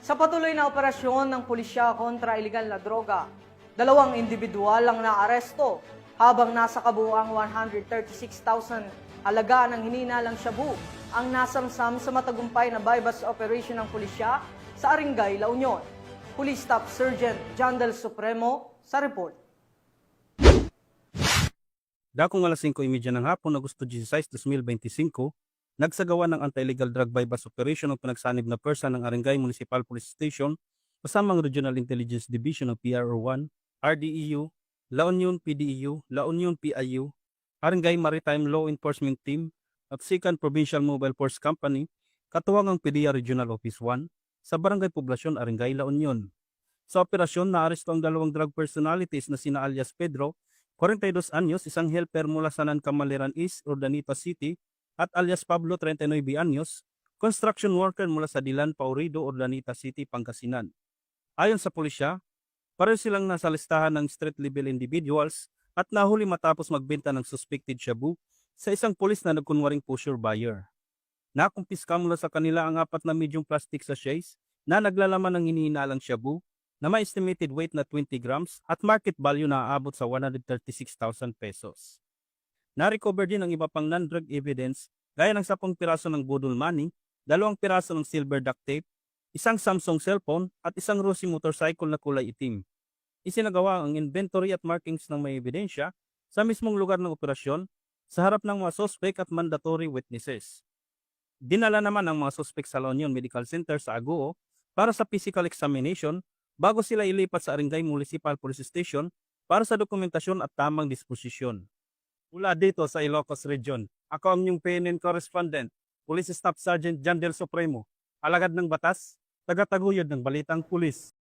Sa patuloy na operasyon ng pulisya kontra iligal na droga, 2 individual ang naaresto habang nasa kabuuang 136,000 halaga ng hininalang shabu ang nasamsam sa matagumpay na bypass operation ng pulisya sa Arengay, La Union. Police Staff Sergeant John Del Supremo sa report. Dakong alas 5:30 ng hapon, Agosto 16, 2025, nagsagawa ng anti-illegal drug bypass operation ng pinagsanib na persa ng Arengay Municipal Police Station kasama ang Regional Intelligence Division o PRO1, RDEU, La Union PDEU, La Union PIU, Arengay Maritime Law Enforcement Team at 2nd Provincial Mobile Force Company, katuwang ang PDEA Regional Office 1 sa Barangay Poblasyon, Arengay, La Union. Sa operasyon, naaresto ang 2 drug personalities na sina alias Pedro, 42 anyos, isang helper mula sa Nancamaleran East, Urdaneta City, at alias Pablo, 39 anyos, construction worker mula sa Dilan, Paurido, Urdaneta City, Pangasinan. Ayon sa pulisya, pareho silang nasa listahan ng street level individuals at nahuli matapos magbenta ng suspected shabu sa isang pulis na nagkunwaring pusher buyer. Nakumpiska mula sa kanila ang 4 na medium plastic sachets na naglalaman ng hinihinalang shabu na may estimated weight na 20 grams at market value na aabot sa 136,000 pesos. Na-recover din ang iba pang non-drug evidence gaya ng 10 piraso ng budol money, 2 piraso ng silver duct tape, isang Samsung cellphone at isang Rossi motorcycle na kulay itim. Isinagawa ang inventory at markings ng may ebidensya sa mismong lugar ng operasyon sa harap ng mga suspect at mandatory witnesses. Dinala naman ang mga suspect sa La Union Medical Center sa Agoo para sa physical examination bago sila ilipat sa Arengay Municipal Police Station para sa dokumentasyon at tamang disposisyon. Mula dito sa Ilocos Region, ako ang inyong PNN correspondent, Police Staff Sergeant John Del Supremo, alagad ng batas, tagataguyod ng balitang pulis.